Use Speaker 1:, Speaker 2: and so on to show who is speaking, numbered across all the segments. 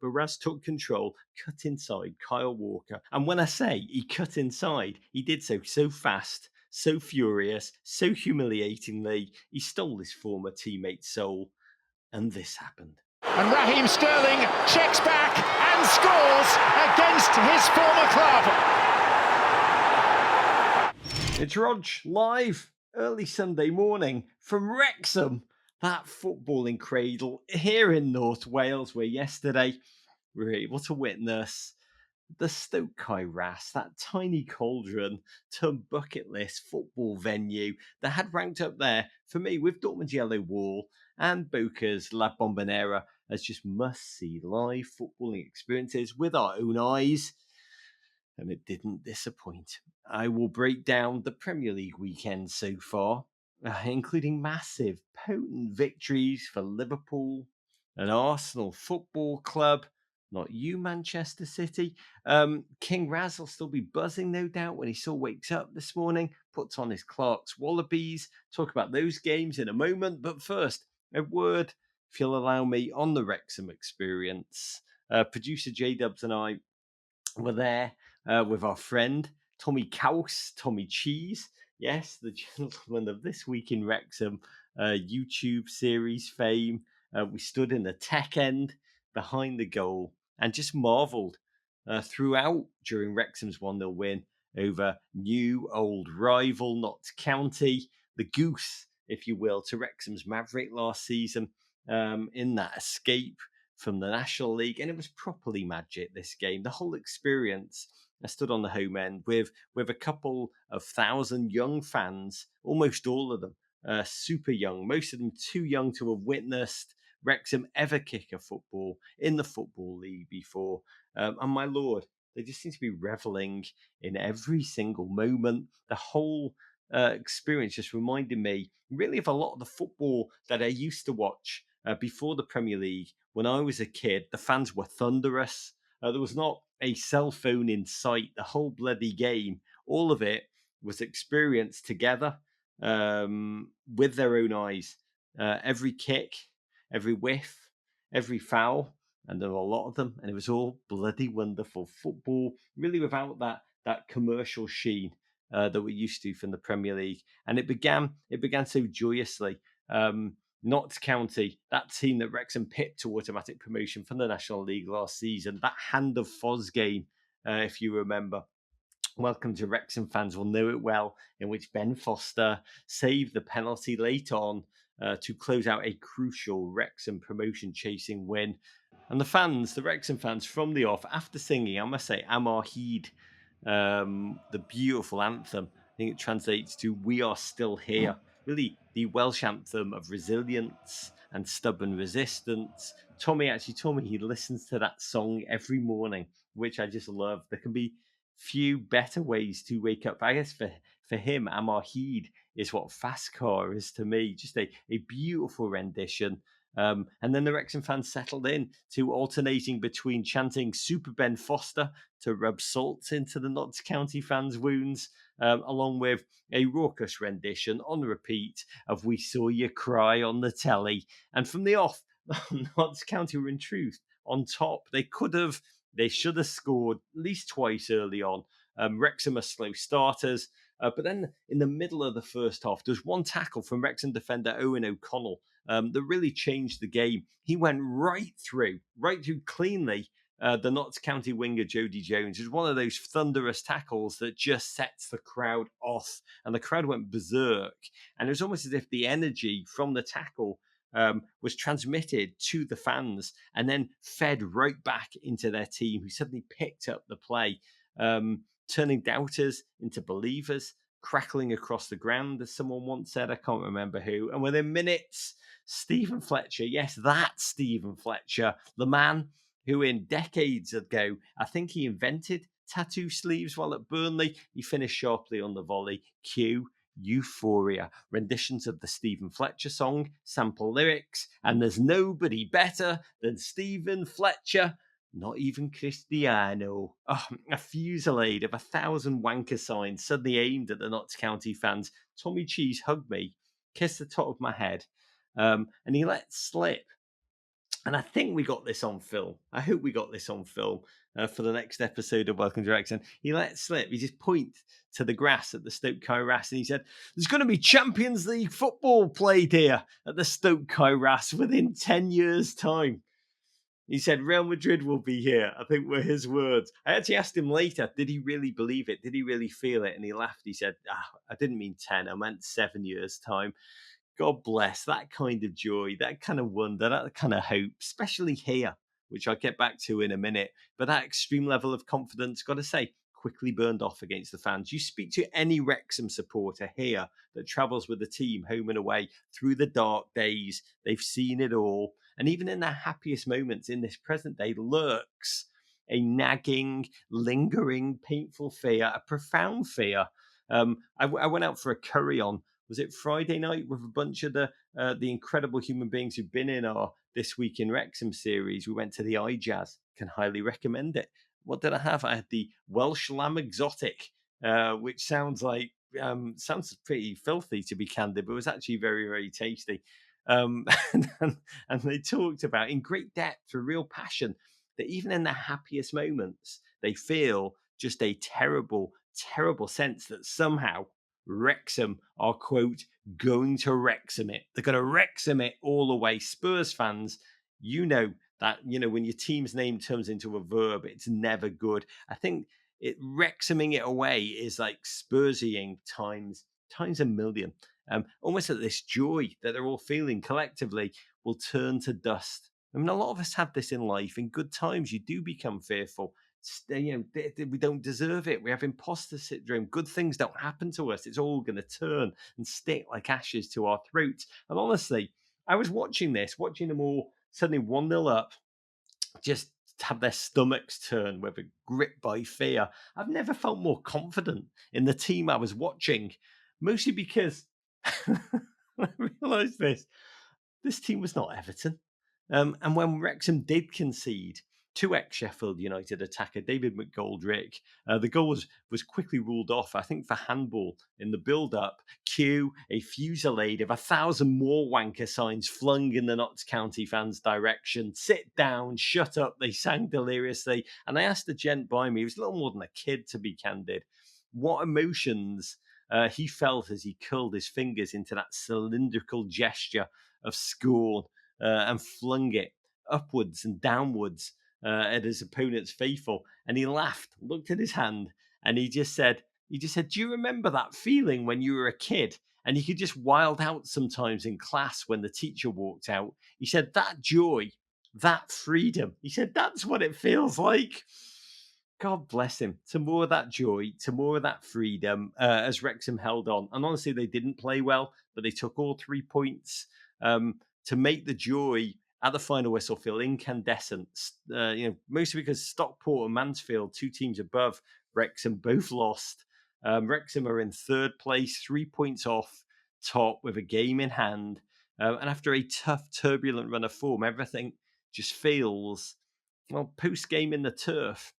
Speaker 1: but Raz took control, cut inside Kyle Walker. And when I say he cut inside, he did so fast, so furious, so humiliatingly. He stole his former teammate's soul. And this happened.
Speaker 2: And Raheem Sterling checks back and scores against his former club.
Speaker 1: It's Rog live early Sunday morning from Wrexham, that footballing cradle here in North Wales, where yesterday we were able to witness the Stoke Kairas, that tiny cauldron to bucket list football venue that had ranked up there for me with Dortmund's Yellow Wall and Boca's La Bombonera as just must-see live footballing experiences with our own eyes. And it didn't disappoint. I will break down the Premier League weekend so far, including massive, potent victories for Liverpool and Arsenal Football Club. Not you, Manchester City. King Raz will still be buzzing, no doubt, when he still wakes up this morning, puts on his Clark's Wallabies. Talk about those games in a moment. But first, a word, if you'll allow me, on the Wrexham experience. Producer J-Dubs and I were there with our friend Tommy Kaus, Tommy Cheese. Yes, the gentleman of This Week in Wrexham YouTube series fame. We stood in the tech end behind the goal and just marvelled throughout during Wrexham's 1-0 win over new old rival Notts County, the goose, if you will, to Wrexham's Maverick last season in that escape from the National League. And it was properly magic, this game. The whole experience. I stood on the home end with a couple of thousand young fans, almost all of them super young, most of them too young to have witnessed Wrexham ever kick a football in the Football League before. And my Lord, they just seem to be reveling in every single moment. The whole experience just reminded me really of a lot of the football that I used to watch before the Premier League. When I was a kid, the fans were thunderous. There was not a cell phone in sight. The whole bloody game, all of it was experienced together with their own eyes. Every kick, every whiff, every foul, and there were a lot of them, and it was all bloody wonderful football, really without that commercial sheen that we're used to from the Premier League. And it began so joyously. Notts County, that team that Wrexham pipped to automatic promotion from the National League last season, that Hand of Foz game, if you remember. Welcome to Wrexham fans will know it well, in which Ben Foster saved the penalty late on to close out a crucial Wrexham promotion-chasing win. And the Wrexham fans from the off, after singing, I must say, Amar Heed, the beautiful anthem, I think it translates to "We Are Still Here." Really, the Welsh anthem of resilience and stubborn resistance. Tommy actually told me he listens to that song every morning, which I just love. There can be few better ways to wake up. I guess for him, Amar Heed is what Fast Car is to me. Just a beautiful rendition. And then the Wrexham fans settled in to alternating between chanting Super Ben Foster to rub salt into the Notts County fans' wounds, along with a raucous rendition on repeat of We Saw You Cry on the Telly. And from the off, Notts County were in truth on top. They should have scored at least twice early on. Wrexham are slow starters. But then in the middle of the first half, there's one tackle from Wrexham defender Owen O'Connell that really changed the game. He went right through cleanly the Notts County winger Jody Jones. It was one of those thunderous tackles that just sets the crowd off. And the crowd went berserk. And it was almost as if the energy from the tackle was transmitted to the fans and then fed right back into their team, who suddenly picked up the play, turning doubters into believers, crackling across the ground, as someone once said. I can't remember who. And within minutes, Stephen Fletcher, yes, that Stephen Fletcher, the man who in decades ago, I think he invented tattoo sleeves while at Burnley. He finished sharply on the volley. Cue Euphoria, renditions of the Stephen Fletcher song, sample lyrics, and there's nobody better than Stephen Fletcher, not even Cristiano. Oh, a fusillade of 1,000 wanker signs suddenly aimed at the Notts County fans. Tommy Cheese hugged me, kissed the top of my head, and he let slip And I think we got this on film. I hope we got this on film for the next episode of Welcome to Wrexham. He let slip. He just pointed to the grass at the Stoke Kairas and he said, "There's going to be Champions League football played here at the Stoke Kairas within 10 years' time." He said, "Real Madrid will be here," I think were his words. I actually asked him later, did he really believe it? Did he really feel it? And he laughed. He said, "I didn't mean 10, I meant 7 years' time." God bless that kind of joy, that kind of wonder, that kind of hope, especially here, which I'll get back to in a minute. But that extreme level of confidence, got to say, quickly burned off against the fans. You speak to any Wrexham supporter here that travels with the team home and away through the dark days, they've seen it all. And even in their happiest moments in this present day lurks a nagging, lingering, painful fear, a profound fear. I went out for a curry on, was it Friday night, with a bunch of the incredible human beings who've been in our This Week in Wrexham series. We went to the iJazz. Can highly recommend it. What did I have? I had the Welsh Lamb Exotic, which sounds pretty filthy to be candid, but it was actually very, very tasty. And, and they talked about in great depth, with real passion, that even in their happiest moments, they feel just a terrible, terrible sense that somehow Wrexham are, quote, going to Wrexham it. They're going to Wrexham it all the way. Spurs fans, when your team's name turns into a verb, it's never good. I think Wrexhaming it away is like Spursying times a million. Almost that this joy that they're all feeling collectively will turn to dust. I mean, a lot of us have this in life. In good times, you do become fearful. We don't deserve it. We have imposter syndrome. Good things don't happen to us. It's all going to turn and stick like ashes to our throats. And honestly, I was watching them all suddenly 1-0 up, just have their stomachs turn, whether gripped by fear. I've never felt more confident in the team I was watching, mostly because I realised this team was not Everton. And when Wrexham did concede, two ex-Sheffield United attacker, David McGoldrick, the goal was quickly ruled off, I think, for handball in the build-up. Cue a fusillade of 1,000 more wanker signs flung in the Notts County fans' direction. "Sit down, shut up," they sang deliriously. And I asked the gent by me, he was a little more than a kid, to be candid, what emotions he felt as he curled his fingers into that cylindrical gesture of scorn and flung it upwards and downwards at his opponent's faithful. And he laughed, looked at his hand, and he just said, "Do you remember that feeling when you were a kid and you could just wild out sometimes in class when the teacher walked out?" He said, "That joy, that freedom," he said, "that's what it feels like." God bless him. To more of that joy, to more of that freedom, as Wrexham held on. And honestly, they didn't play well, but they took all 3 points to make the joy at the final whistle feel incandescent. Mostly because Stockport and Mansfield, two teams above Wrexham, both lost. Wrexham are in third place, 3 points off top with a game in hand. And after a tough, turbulent run of form, everything just feels, well, post game in the turf.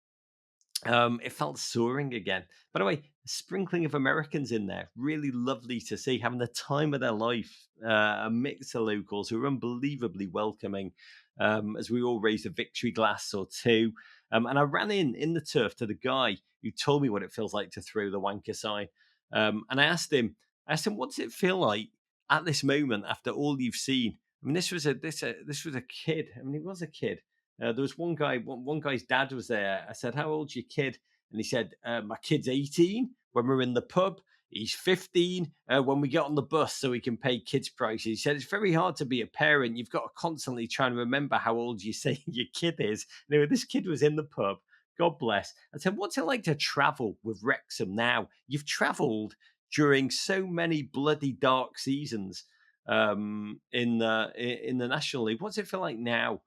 Speaker 1: It felt soaring again. By the way, a sprinkling of Americans in there, really lovely to see, having the time of their life. A mix of locals who are unbelievably welcoming, as we all raised a victory glass or two. And I ran in the turf to the guy who told me what it feels like to throw the wanker sign. And I asked him, what does it feel like at this moment after all you've seen? I mean, this was a kid. I mean, he was a kid. There was one guy's dad was there. I said, "How old's your kid?" And he said, "My kid's 18 when we're in the pub. He's 15 when we get on the bus so he can pay kids' prices." He said, "It's very hard to be a parent. You've got to constantly try and remember how old you say your kid is." Anyway, this kid was in the pub. God bless. I said, "What's it like to travel with Wrexham now? You've travelled during so many bloody dark seasons in the National League. What's it feel like now?"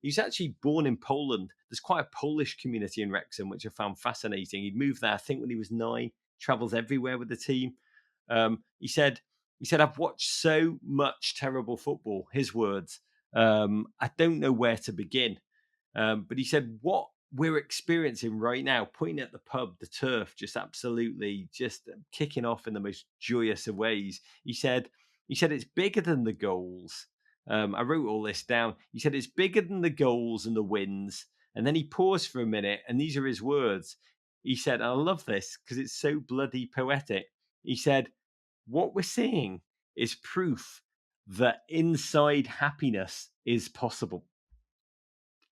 Speaker 1: He's actually born in Poland. There's quite a Polish community in Wrexham, which I found fascinating. He moved there, I think, when he was 9. Travels everywhere with the team. He said, "I've watched so much terrible football." His words. I don't know where to begin. But he said, "What we're experiencing right now, pointing at the pub, the turf, just absolutely just kicking off in the most joyous of ways." He said, "It's bigger than the goals. I wrote all this down. He said it's bigger than the goals and the wins. And then he paused for a minute, and these are his words. He said, and I love this because it's so bloody poetic. He said, what we're seeing is proof that inside happiness is possible.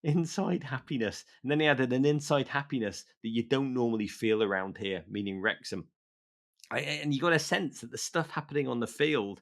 Speaker 1: Inside happiness. And then he added an inside happiness that you don't normally feel around here, meaning Wrexham. And you got a sense that the stuff happening on the field,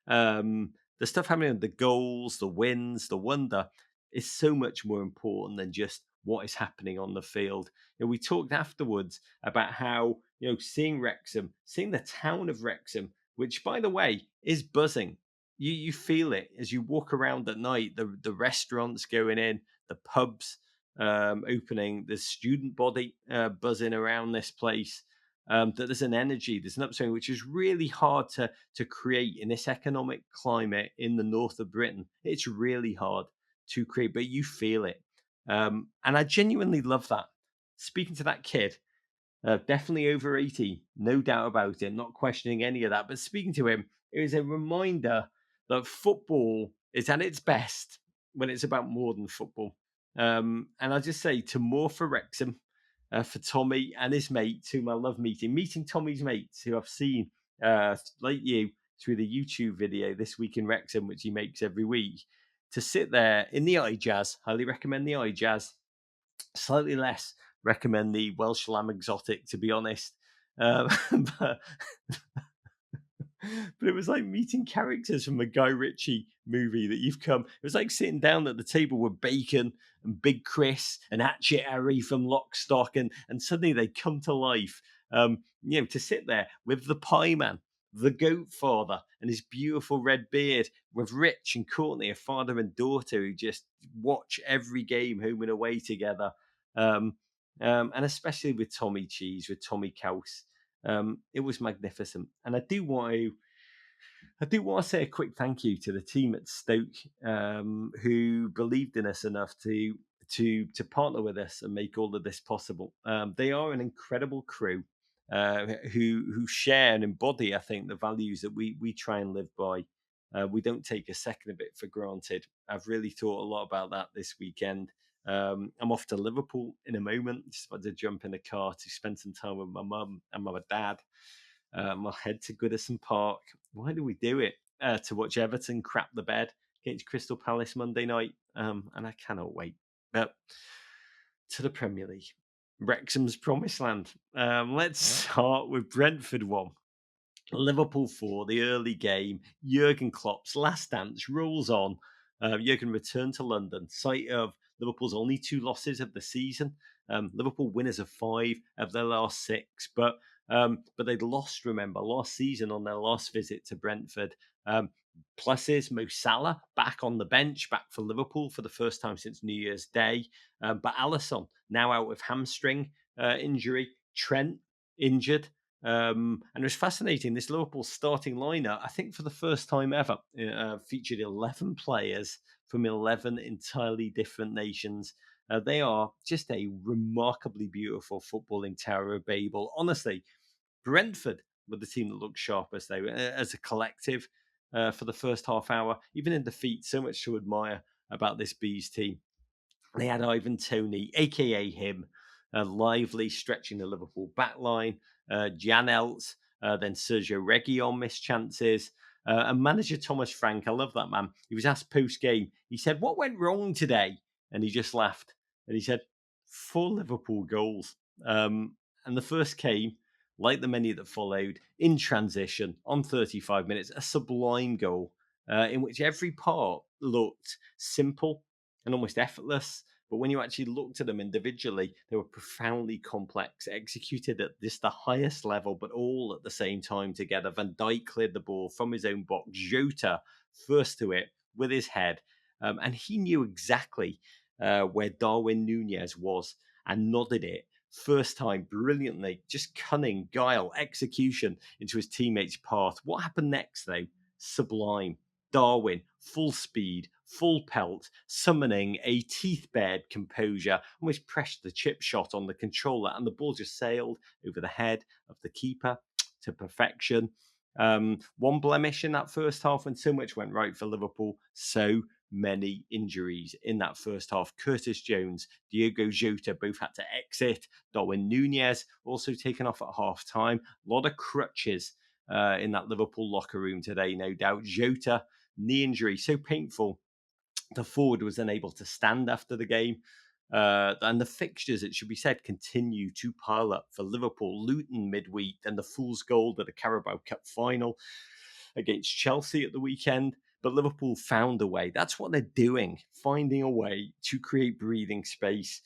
Speaker 1: the stuff happening, the goals, the wins, the wonder, is so much more important than just what is happening on the field. We talked afterwards about how seeing Wrexham, seeing the town of Wrexham, which by the way is buzzing. You feel it as you walk around at night. The restaurants going in, the pubs opening, the student body buzzing around this place that there's an energy, there's an upswing, which is really hard to create in this economic climate in the north of Britain. It's really hard to create, but you feel it. And I genuinely love that. Speaking to that kid, definitely over 80, no doubt about it, not questioning any of that. But speaking to him, it was a reminder that football is at its best when it's about more than football. And I'll just say to more for Wrexham, for Tommy and his mates, whom I love meeting Tommy's mates, who I've seen, like you, through the YouTube video This Week in Wrexham, which he makes every week, to sit there in the eye jazz. Highly recommend the eye jazz. Slightly less recommend the Welsh Lamb Exotic, to be honest. But but it was like meeting characters from a Guy Ritchie movie that you've come. It was like sitting down at the table with Bacon and Big Chris and Hatchet Harry from Lock, Stock, and suddenly they come to life. To sit there with the Pie Man, the Goat Father, and his beautiful red beard, with Rich and Courtney, a father and daughter who just watch every game home and away together. And especially with Tommy Cheese, with Tommy Couse. It was magnificent. And I do want to say a quick thank you to the team at Stoke who believed in us enough to partner with us and make all of this possible. They are an incredible crew who share and embody, I think, the values that we try and live by. We don't take a second of it for granted. I've really thought a lot about that this weekend. I'm off to Liverpool in a moment. Just about to jump in a car to spend some time with my mum and my dad. I'll head to Goodison Park. Why do we do it? To watch Everton crap the bed against Crystal Palace Monday night. And I cannot wait. But to the Premier League, Wrexham's promised land. Let's start with Brentford 1. Liverpool 4, the early game. Jurgen Klopp's last dance rolls on. Jurgen returned to London, site of Liverpool's only 2 losses of the season. Liverpool winners of 5 of their last 6, but they'd lost, remember, last season on their last visit to Brentford. Pluses, Mo Salah back on the bench, back for Liverpool for the first time since New Year's Day. But Alisson now out with hamstring injury. Trent injured. And it was fascinating. This Liverpool starting lineup, I think for the first time ever, featured 11 players from 11 entirely different nations. They are just a remarkably beautiful footballing Tower of Babel. Honestly, Brentford were the team that looked sharpest, though, as a collective for the first half hour. Even in defeat, so much to admire about this Bees team. They had Ivan Toney, a.k.a. him, lively, stretching the Liverpool backline. Jan Elts, then Sergio Reguilon missed chances. And manager Thomas Frank, I love that man. He was asked post-game, he said, what went wrong today? And he just laughed. And he said, 4 Liverpool goals. And the first came, like the many that followed, in transition on 35 minutes, a sublime goal in which every part looked simple and almost effortless. But when you actually looked at them individually, they were profoundly complex, executed at just the highest level, but all at the same time together. Van Dijk cleared the ball from his own box. Jota first to it with his head. And he knew exactly where Darwin Nunez was and nodded it first time brilliantly. Just cunning, guile, execution into his teammates' path. What happened next, though? Sublime. Darwin, full speed, full pelt, summoning a teeth-bared composure, almost pressed the chip shot on the controller, and the ball just sailed over the head of the keeper to perfection. One blemish in that first half when so much went right for Liverpool. So many injuries in that first half. Curtis Jones, Diogo Jota both had to exit. Darwin Nunez also taken off at half time. A lot of crutches in that Liverpool locker room today, no doubt. Jota, knee injury, so painful. The forward was unable to stand after the game. And the fixtures, it should be said, continue to pile up for Liverpool. Luton midweek, then the Fool's Gold at the Carabao Cup final against Chelsea at the weekend. But Liverpool found a way. That's what they're doing, finding a way to create breathing space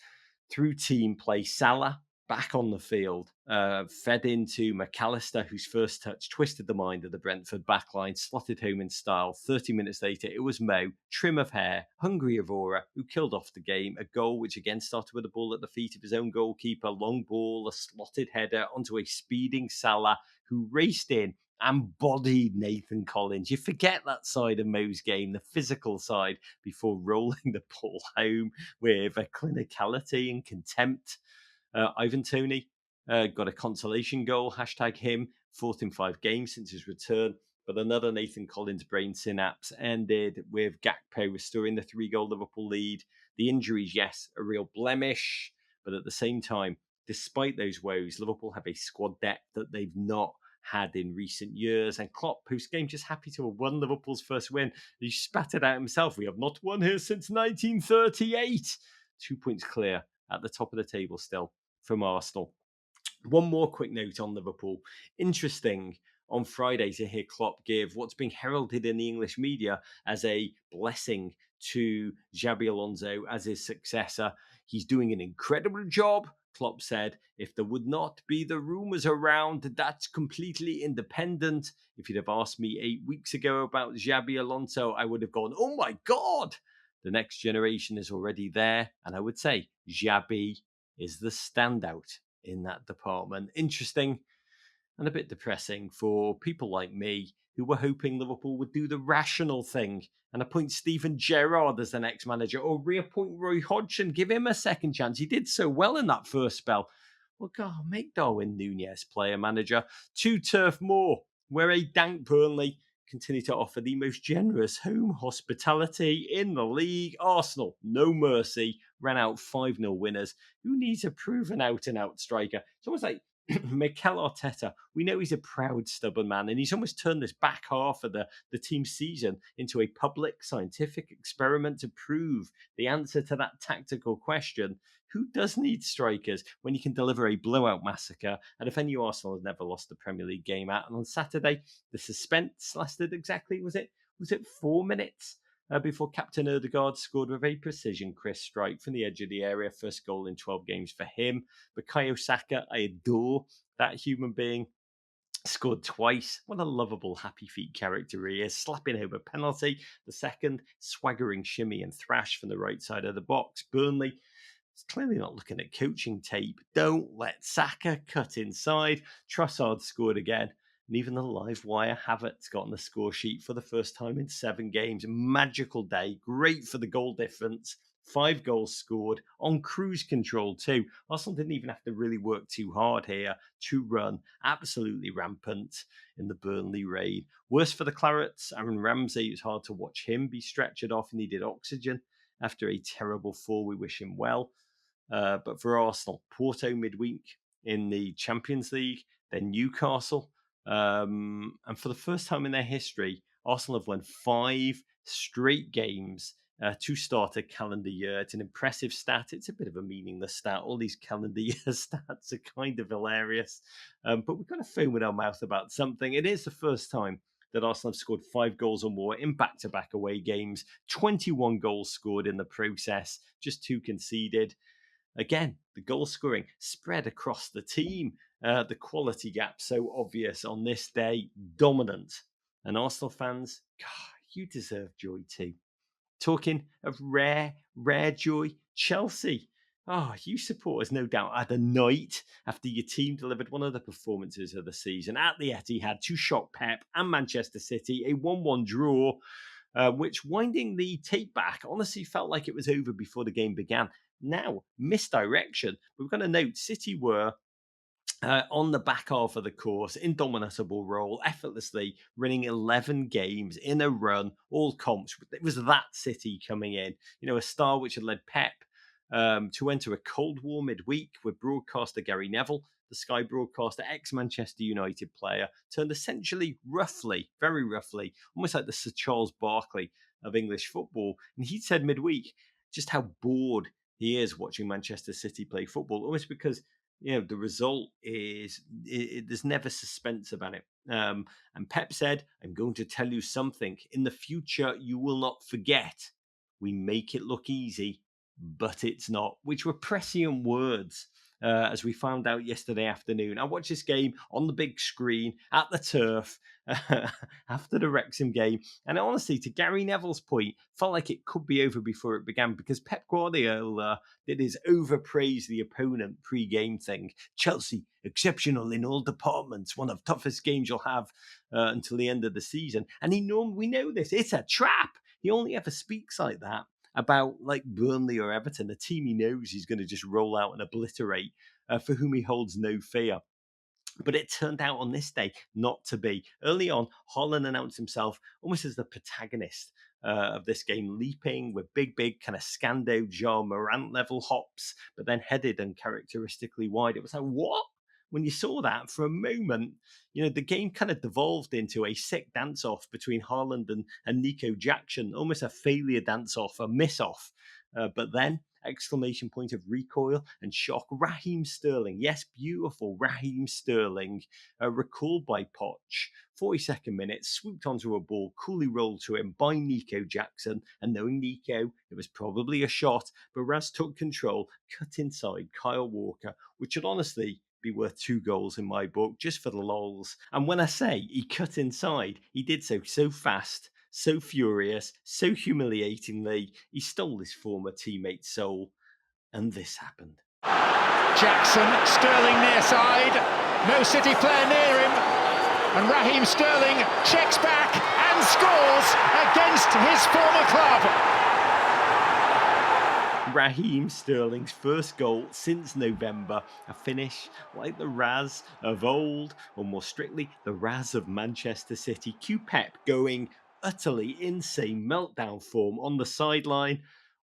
Speaker 1: through team play. Salah back on the field, fed into McAllister, whose first touch twisted the mind of the Brentford backline, slotted home in style. 30 minutes later, it was Mo, trim of hair, hungry of aura, who killed off the game. A goal which again started with a ball at the feet of his own goalkeeper. Long ball, a slotted header onto a speeding Salah, who raced in and bodied Nathan Collins. You forget that side of Mo's game, the physical side, before rolling the ball home with a clinicality and contempt. Ivan Toney got a consolation goal, hashtag him, fourth in 5 games since his return. But another Nathan Collins brain synapse ended with Gakpo restoring the 3-goal Liverpool lead. The injuries, yes, a real blemish. But at the same time, despite those woes, Liverpool have a squad depth that they've not had in recent years. And Klopp, post-game, just happy to have won Liverpool's first win. He spat it out himself. We have not won here since 1938. 2 points clear at the top of the table still from Arsenal. One more quick note on Liverpool. Interesting on Friday to hear Klopp give what's being heralded in the English media as a blessing to Xabi Alonso as his successor. He's doing an incredible job, Klopp said. If there would not be the rumours around, that's completely independent. If you'd have asked me 8 weeks ago about Xabi Alonso, I would have gone, oh my God! The next generation is already there. And I would say Xabi is the standout in that department. Interesting and a bit depressing for people like me who were hoping Liverpool would do the rational thing and appoint Steven Gerrard as the next manager, or reappoint Roy Hodgson, give him a second chance. He did so well in that first spell. Well, God, make Darwin Nunez player manager. 2 Turf Moor, where a dank Burnley continue to offer the most generous home hospitality in the league. Arsenal, no mercy, ran out 5-0 winners. Who needs a proven out-and-out striker? It's almost like Mikel Arteta. We know he's a proud, stubborn man, and he's almost turned this back half of the team's season into a public scientific experiment to prove the answer to that tactical question. Who does need strikers when you can deliver a blowout massacre? And if any Arsenal has never lost a Premier League game out, and on Saturday, the suspense lasted exactly, was it 4 minutes? Before Captain Erdegaard scored with a precision crisp strike from the edge of the area. First goal in 12 games for him. Bukayo Saka, I adore that human being. Scored twice. What a lovable happy feet character he is. Slapping home a penalty. The second, swaggering shimmy and thrash from the right side of the box. Burnley is clearly not looking at coaching tape. Don't let Saka cut inside. Trossard scored again. And even the live wire Havertz got on the score sheet for the first time in 7 games. Magical day. Great for the goal difference. 5 goals scored on cruise control too. Arsenal didn't even have to really work too hard here to run absolutely rampant in the Burnley raid. Worse for the Clarets. Aaron Ramsey, it was hard to watch him be stretchered off and needed oxygen after a terrible fall. We wish him well. But for Arsenal, Porto midweek in the Champions League, then Newcastle. And for the first time in their history, Arsenal have won 5 straight games to start a calendar year. It's an impressive stat. It's a bit of a meaningless stat. All these calendar year stats are kind of hilarious. But we've got to foam in our mouth about something. It is the first time that Arsenal have scored 5 goals or more in back-to-back away games. 21 goals scored in the process, just 2 conceded. Again, the goal scoring spread across the team. The quality gap so obvious on this day. Dominant. And Arsenal fans, God, you deserve joy too. Talking of rare joy, Chelsea. You supporters no doubt had a night after your team delivered one of the performances of the season at the Etihad to shock Pep and Manchester City, a 1-1 draw, which, winding the tape back, honestly felt like it was over before the game began. Now, misdirection. We've got to note City were on the back half of the course, indomitable role, effortlessly winning 11 games in a run, all comps. It was that City coming in, a star which had led Pep to enter a Cold War midweek with broadcaster Gary Neville, the Sky broadcaster, ex-Manchester United player, turned essentially roughly, very roughly, almost like the Sir Charles Barkley of English football. And he said midweek just how bored he is watching Manchester City play football, almost because the result is there's never suspense about it. And Pep said, I'm going to tell you something. In the future, you will not forget. We make it look easy, but it's not, which were prescient words. As we found out yesterday afternoon, I watched this game on the big screen at the turf after the Wrexham game. And honestly, to Gary Neville's point, felt like it could be over before it began because Pep Guardiola did his overpraise the opponent pre-game thing. Chelsea, exceptional in all departments, one of the toughest games you'll have until the end of the season. And we know this, it's a trap. He only ever speaks like that about like Burnley or Everton, a team he knows he's going to just roll out and obliterate, for whom he holds no fear. But it turned out on this day not to be. Early on, Haaland announced himself almost as the protagonist of this game, leaping with big kind of Scando Jar Morant level hops, but then headed uncharacteristically wide. It was like, what? When you saw that for a moment, the game kind of devolved into a sick dance off between Haaland and Nico Jackson, almost a failure dance off, a miss off. But then, exclamation point of recoil and shock, Raheem Sterling, yes, beautiful Raheem Sterling, recalled by Poch, 42nd minute, swooped onto a ball, coolly rolled to him by Nico Jackson, and knowing Nico, it was probably a shot, but Raz took control, cut inside Kyle Walker, which should honestly be worth 2 goals in my book, just for the lols. And when I say he cut inside, he did so fast, so furious, so humiliatingly, he stole his former teammate's soul. And this happened.
Speaker 2: Jackson, Sterling near side, no City player near him, and Raheem Sterling checks back and scores against his former club.
Speaker 1: Raheem Sterling's first goal since November, a finish like the Raz of old, or more strictly, the Raz of Manchester City. Q Pep going utterly insane meltdown form on the sideline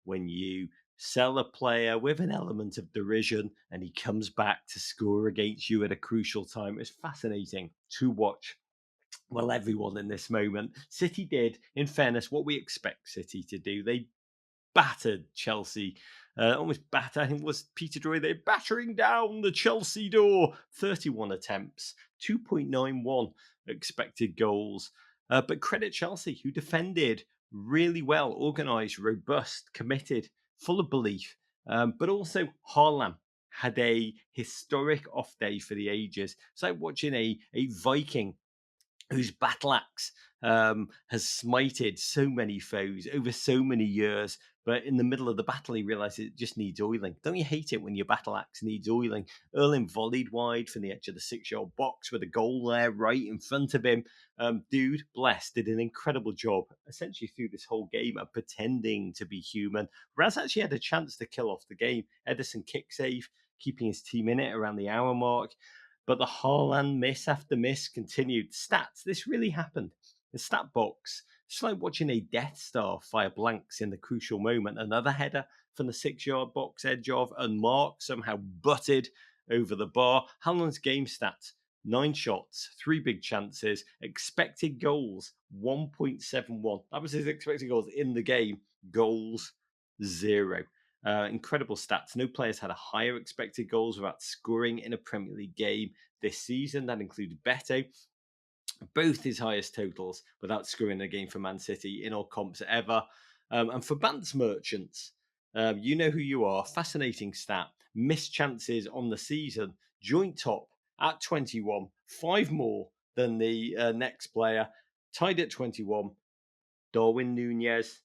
Speaker 1: when you sell a player with an element of derision and he comes back to score against you at a crucial time. It's fascinating to watch. Well, everyone in this moment. City did, in fairness, what we expect City to do. They battered Chelsea. Almost battered, I think it was Peter Drury. They're battering down the Chelsea door. 31 attempts, 2.91 expected goals. But credit Chelsea, who defended really well, organised, robust, committed, full of belief. But also Haaland had a historic off day for the ages. It's like watching a Viking whose battle axe has smited so many foes over so many years. But in the middle of the battle, he realizes it just needs oiling. Don't you hate it when your battle axe needs oiling? Erling volleyed wide from the edge of the 6-yard box with a goal there right in front of him. Dude, bless, did an incredible job, essentially through this whole game of pretending to be human. Raz actually had a chance to kill off the game. Edison kick save, keeping his team in it around the hour mark. But the Haaland miss after miss continued. Stats, this really happened. The stat box, it's like watching a Death Star fire blanks in the crucial moment. Another header from the 6-yard box edge of unmarked, somehow butted over the bar. Haaland's game stats, 9 shots, 3 big chances, expected goals, 1.71. That was his expected goals in the game. Goals, 0. Incredible stats. No players had a higher expected goals without scoring in a Premier League game this season. That included Beto. Both his highest totals without scoring a game for Man City in all comps ever. And for Bants merchants, you know who you are. Fascinating stat. Missed chances on the season. Joint top at 21. 5 more than the next player. Tied at 21. Darwin Nunez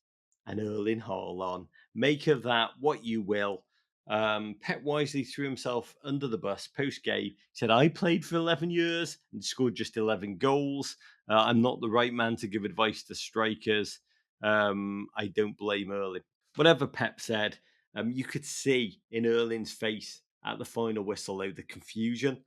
Speaker 1: and Erling Haaland. Make of that what you will. Pep wisely threw himself under the bus post-game. He said, I played for 11 years and scored just 11 goals. I'm not the right man to give advice to strikers. I don't blame Erling. Whatever Pep said, you could see in Erling's face at the final whistle, though, the confusion.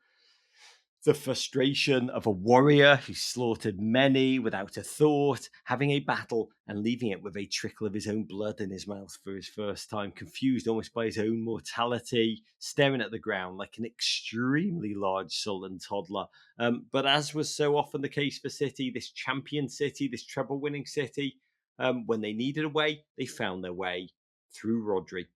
Speaker 1: The frustration of a warrior who slaughtered many without a thought, having a battle and leaving it with a trickle of his own blood in his mouth for his first time, confused almost by his own mortality, staring at the ground like an extremely large sullen toddler. But as was so often the case for City, this champion City, this treble winning City, when they needed a way, they found their way through Rodri.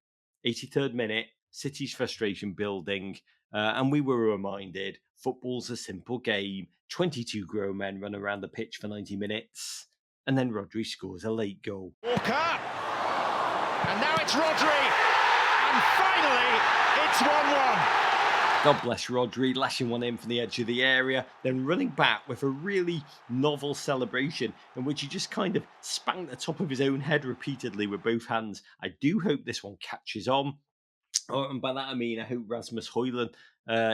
Speaker 1: 83rd minute, City's frustration building. And we were reminded football's a simple game. 22 grown men run around the pitch for 90 minutes. And then Rodri scores a late goal.
Speaker 2: Walker. And now it's Rodri. And finally, it's 1-1.
Speaker 1: God bless Rodri, lashing one in from the edge of the area, then running back with a really novel celebration in which he just kind of spanked the top of his own head repeatedly with both hands. I do hope this one catches on. And by that I mean I hope Rasmus Højlund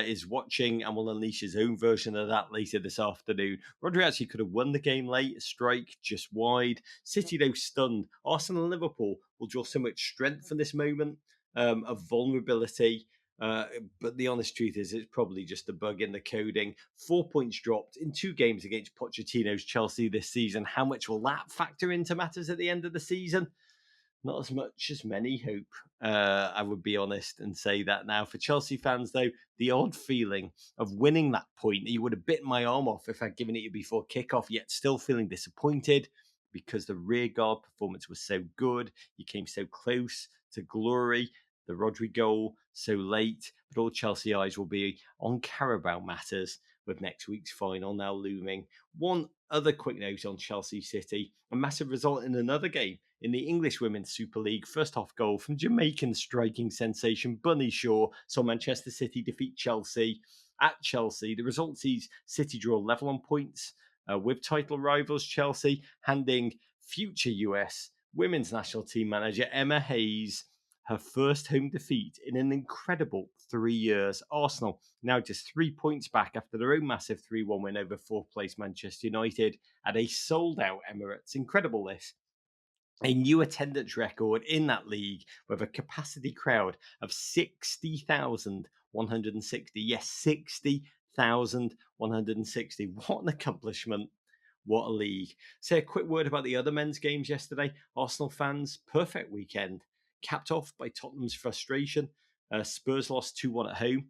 Speaker 1: is watching and will unleash his own version of that later this afternoon. Rodri actually could have won the game late, a strike just wide. City, though, stunned. Arsenal and Liverpool will draw so much strength from this moment of vulnerability. But the honest truth is it's probably just a bug in the coding. 4 points dropped in 2 games against Pochettino's Chelsea this season. How much will that factor into matters at the end of the season? Not as much as many hope, I would be honest and say that now. For Chelsea fans, though, the odd feeling of winning that point, you would have bitten my arm off if I'd given it you before kickoff, yet still feeling disappointed because the rearguard performance was so good. You came so close to glory. The Rodri goal so late, but all Chelsea eyes will be on Carabao matters with next week's final now looming. One other quick note on Chelsea City, a massive result in another game in the English Women's Super League. First half goal from Jamaican striking sensation Bunny Shaw saw Manchester City defeat Chelsea at Chelsea. The result sees City draw level on points with title rivals Chelsea, handing future US Women's National Team manager Emma Hayes her first home defeat in an incredible 3 years. Arsenal now just 3 points back after their own massive 3-1 win over fourth place Manchester United at a sold-out Emirates. Incredible this. A new attendance record in that league with a capacity crowd of 60,160. Yes, 60,160. What an accomplishment. What a league. Say a quick word about the other men's games yesterday. Arsenal fans, perfect weekend. Capped off by Tottenham's frustration. Spurs lost 2-1 at home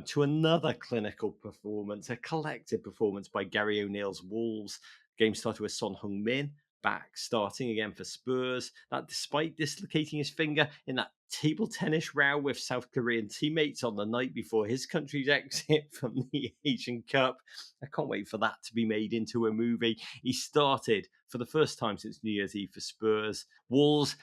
Speaker 1: to another clinical performance, a collective performance by Gary O'Neill's Wolves. Game started with Son Heung-min back starting again for Spurs. That despite dislocating his finger in that table tennis row with South Korean teammates on the night before his country's exit from the Asian Cup. I can't wait for that to be made into a movie. He started for the first time since New Year's Eve for Spurs. Wolves,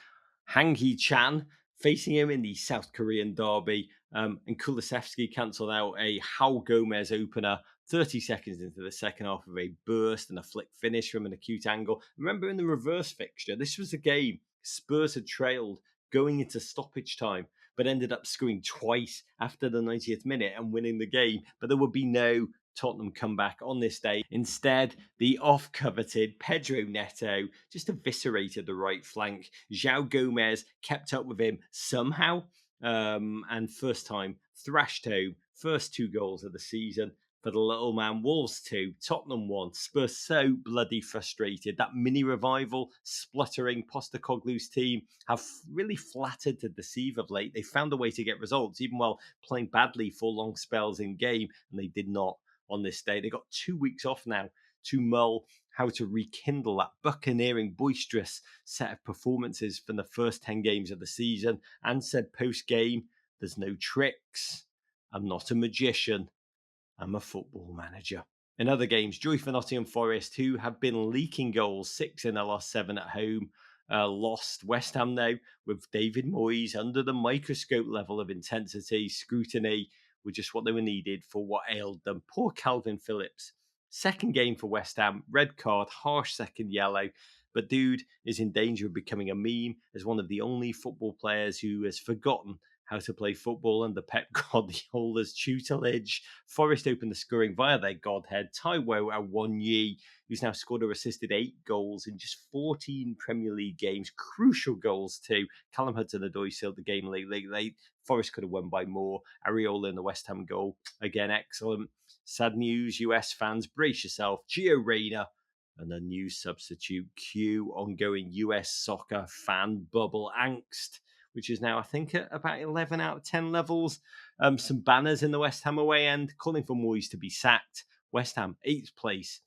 Speaker 1: Hang Hee-chan facing him in the South Korean derby, and Kulusevski cancelled out a Hal Gomez opener 30 seconds into the second half of a burst and a flick finish from an acute angle. Remember in the reverse fixture, this was a game Spurs had trailed going into stoppage time, but ended up scoring twice after the 90th minute and winning the game. But there would be no Tottenham comeback on this day. Instead, the oft-coveted Pedro Neto just eviscerated the right flank. João Gomez kept up with him somehow, and first time thrashed home. First 2 goals of the season for the little man. Wolves 2, Tottenham 1. Spurs so bloody frustrated. That mini revival, spluttering Postecoglou's team have really flattered to deceive of late. They found a way to get results, even while playing badly for long spells in game, and they did not on this day. They got 2 weeks off now to mull how to rekindle that buccaneering, boisterous set of performances from the first 10 games of the season, and said post-game, there's no tricks. I'm not a magician. I'm a football manager. In other games, joy for Nottingham Forest, who have been leaking goals, 6 in their last 7 at home. Lost West Ham now with David Moyes under the microscope level of intensity, scrutiny, were just what they were needed for what ailed them. Poor Calvin Phillips. Second game for West Ham, red card, harsh second yellow. But dude is in danger of becoming a meme as one of the only football players who has forgotten how to play football under Pep Guardiola's tutelage. Forest opened the scoring via their godhead, Taiwo Awoniyi, who's now scored or assisted 8 goals in just 14 Premier League games. Crucial goals too. Callum Hudson-Odoi sealed the game late. Forest could have won by more. Areola in the West Ham goal. Again, excellent. Sad news, US fans, brace yourself. Gio Reyna and a new substitute. Q ongoing US soccer fan bubble angst, which is now, I think, at about 11 out of 10 levels. Some banners in the West Ham away end calling for Moyes to be sacked. West Ham, 8th place,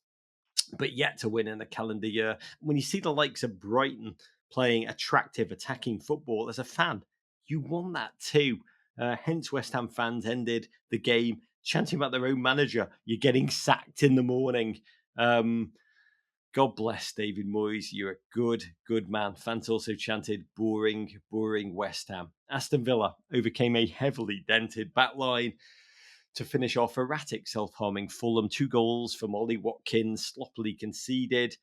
Speaker 1: but yet to win in the calendar year. When you see the likes of Brighton playing attractive, attacking football as a fan, you want that too. Hence, West Ham fans ended the game chanting about their own manager. You're getting sacked in the morning. God bless David Moyes. You're a good man. Fans also chanted, boring West Ham. Aston Villa overcame a heavily dented backline to finish off erratic self-harming Fulham. 2 goals from Ollie Watkins, sloppily conceded.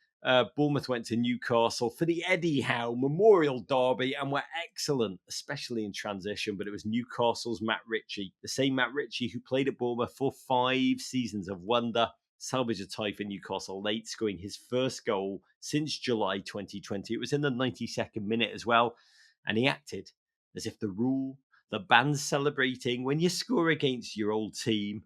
Speaker 1: Bournemouth went to Newcastle for the Eddie Howe Memorial Derby and were excellent, especially in transition, but it was Newcastle's Matt Ritchie, the same Matt Ritchie who played at Bournemouth for 5 seasons of wonder, salvaged a tie for Newcastle late, scoring his first goal since July 2020. It was in the 92nd minute as well, and he acted as if the band's celebrating when you score against your old team.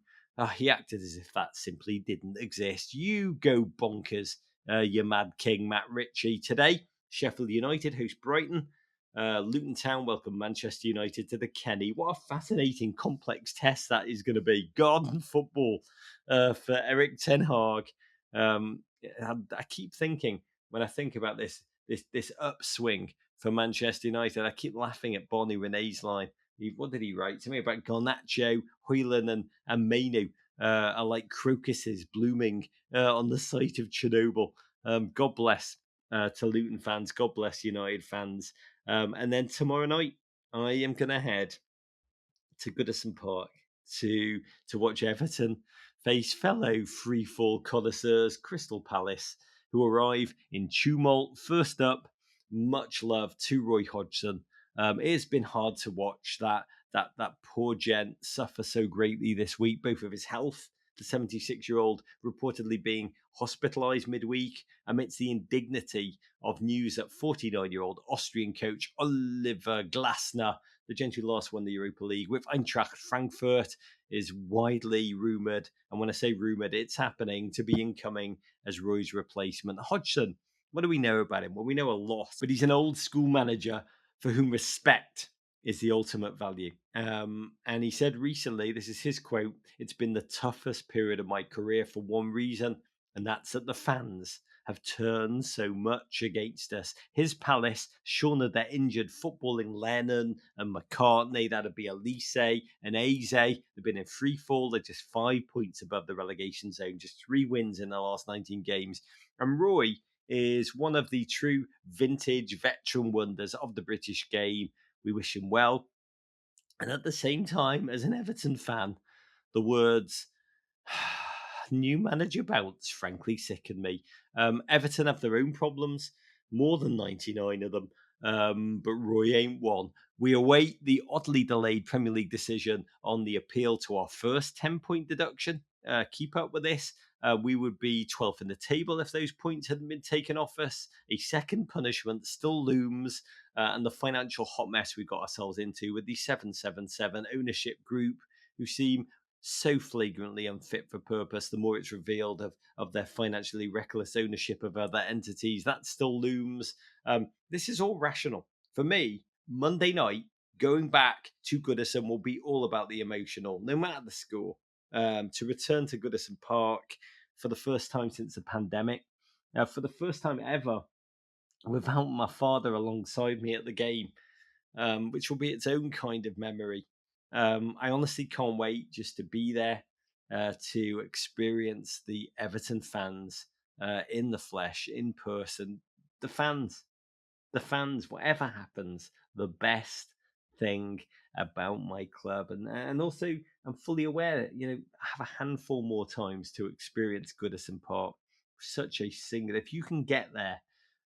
Speaker 1: He acted as if that simply didn't exist. You go bonkers, you mad king, Matt Ritchie. Today, Sheffield United host Brighton. Luton Town welcome Manchester United to the Kenny. What a fascinating, complex test that is going to be. Garden football for Eric Ten Hag. I keep thinking, when I think about this upswing for Manchester United, I keep laughing at Bonnie Renee's line. What did he write to me about Garnacho, Hoyland, and Mainu are like crocuses blooming on the site of Chernobyl. God bless to Luton fans. God bless United fans. And then tomorrow night, I am going to head to Goodison Park to watch Everton face fellow freefall connoisseurs Crystal Palace, who arrive in tumult. First up, much love to Roy Hodgson. It has been hard to watch that poor gent suffer so greatly this week, both of his health, the 76-year-old reportedly being hospitalised midweek amidst the indignity of news that 49-year-old Austrian coach Oliver Glasner, the gent who last won the Europa League with Eintracht Frankfurt, is widely rumoured, and when I say rumoured, it's happening, to be incoming as Roy's replacement. Hodgson, what do we know about him? Well, we know a lot, but he's an old school manager for whom respect is the ultimate value. And he said recently, this is his quote, "It's been the toughest period of my career for one reason, and that's that the fans have turned so much against us." His Palace, shorn of their injured footballing Lennon and McCartney, that'd be Elise and Eze. They've been in free fall. They're just 5 points above the relegation zone, just 3 wins in the last 19 games. And Roy is one of the true vintage veteran wonders of the British game. We wish him well. And at the same time, as an Everton fan, the words new manager bounce frankly sicken me. Everton have their own problems, more than 99 of them, but Roy ain't one. We await the oddly delayed Premier League decision on the appeal to our first 10-point deduction. Keep up with this. We would be 12th in the table if those points hadn't been taken off us. A second punishment still looms, and the financial hot mess we got ourselves into with the 777 ownership group, who seem so flagrantly unfit for purpose the more it's revealed of their financially reckless ownership of other entities. That still looms. This is all rational. For me, Monday night, going back to Goodison will be all about the emotional, no matter the score. To return to Goodison Park for the first time since the pandemic, for the first time ever, without my father alongside me at the game, which will be its own kind of memory. I honestly can't wait just to be there, to experience the Everton fans in the flesh, in person. The fans, whatever happens, the best thing about my club. And also, I'm fully aware that, I have a handful more times to experience Goodison Park. Such a single, if you can get there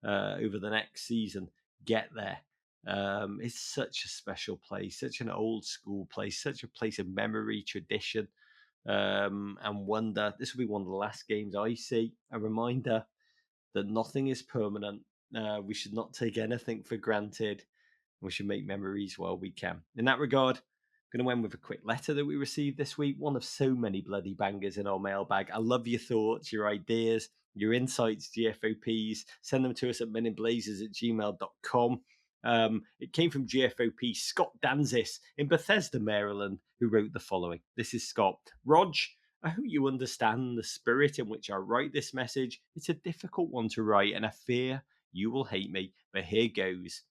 Speaker 1: over the next season, get there. It's such a special place, such an old school place, such a place of memory, tradition, and wonder. This will be one of the last games I see. A reminder that nothing is permanent. We should not take anything for granted. We should make memories while we can. In that regard, I'm going to end with a quick letter that we received this week. One of so many bloody bangers in our mailbag. I love your thoughts, your ideas, your insights, GFOPs. Send them to us at meninblazers@gmail.com. It came from GFOP Scott Danzis in Bethesda, Maryland, who wrote the following. This is Scott. Rog, I hope you understand the spirit in which I write this message. It's a difficult one to write, and I fear you will hate me, but here goes.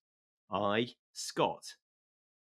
Speaker 1: I, Scott,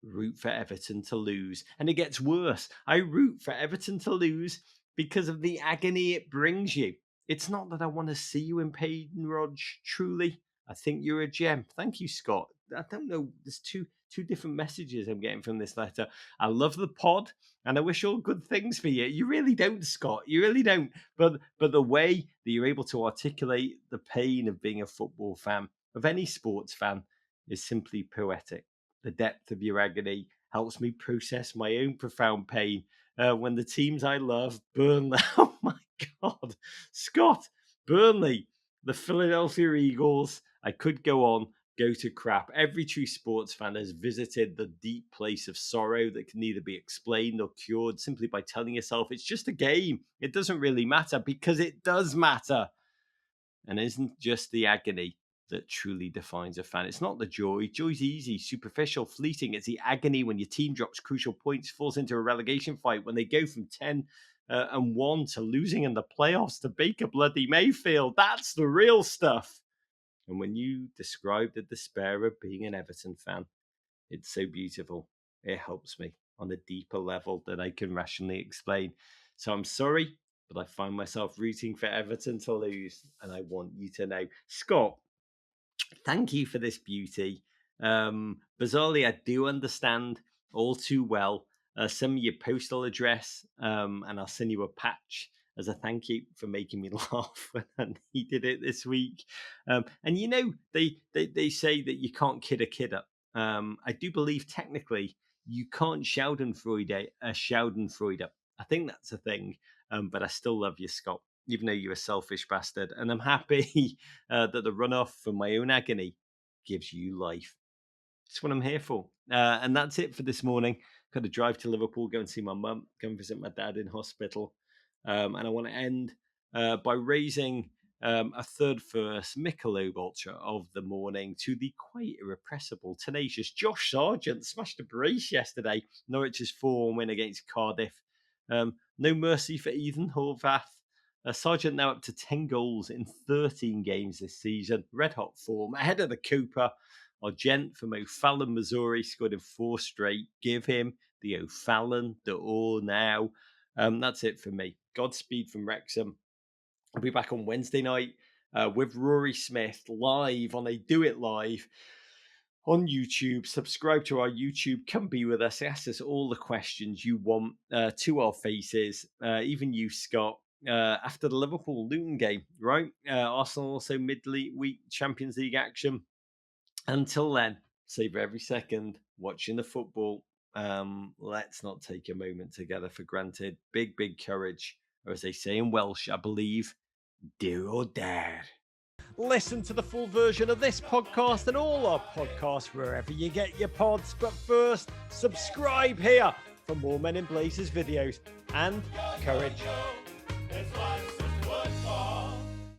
Speaker 1: root for Everton to lose. And it gets worse. I root for Everton to lose because of the agony it brings you. It's not that I want to see you in pain, Rog. Truly, I think you're a gem. Thank you, Scott. I don't know. There's two different messages I'm getting from this letter. I love the pod, and I wish all good things for you. You really don't, Scott. You really don't. But the way that you're able to articulate the pain of being a football fan, of any sports fan, is simply poetic. The depth of your agony helps me process my own profound pain when the teams I love, Burnley. Oh my God, Scott, Burnley, the Philadelphia Eagles. I could go on, go to crap. Every true sports fan has visited the deep place of sorrow that can neither be explained or cured simply by telling yourself it's just a game. It doesn't really matter, because it does matter. And it isn't just the agony that truly defines a fan. It's not the joy. Joy's easy, superficial, fleeting. It's the agony when your team drops crucial points, falls into a relegation fight, when they go from 10-1 to losing in the playoffs to Baker bloody Mayfield. That's the real stuff. And when you describe the despair of being an Everton fan, it's so beautiful. It helps me on a deeper level than I can rationally explain. So I'm sorry, but I find myself rooting for Everton to lose, and I want you to know. Scott, thank you for this beauty. Bizarrely, I do understand all too well. Send me your postal address, and I'll send you a patch as a thank you for making me laugh when I needed it this week. And you know, they say that you can't kid a kid up. I do believe technically you can't Schadenfreude a Schadenfreude up. I think that's a thing, but I still love you, Scott, even though you're a selfish bastard. And I'm happy that the runoff from my own agony gives you life. That's what I'm here for. And that's it for this morning. Got to drive to Liverpool, go and see my mum, go and visit my dad in hospital. And I want to end by raising a third first Michelob Ultra of the morning to the quite irrepressible, tenacious Josh Sargent. Smashed a brace yesterday. Norwich's 4-1 win against Cardiff. No mercy for Ethan Horvath. Sargent now up to 10 goals in 13 games this season. Red hot form, ahead of the Cooper. Our gent from O'Fallon, Missouri, scored in 4 straight. Give him the O'Fallon d'Or now. That's it for me. Godspeed from Wrexham. I'll be back on Wednesday night with Rory Smith live on a Do It Live on YouTube. Subscribe to our YouTube. Come be with us. Ask us all the questions you want to our faces. Even you, Scott. After the Liverpool-Luton game, right? Arsenal also midweek Champions League action. Until then, savor every second watching the football. Let's not take a moment together for granted. Big courage, or as they say in Welsh, I believe, do or dare. Listen to the full version of this podcast and all our podcasts wherever you get your pods. But first, subscribe here for more Men in Blazers videos. And courage.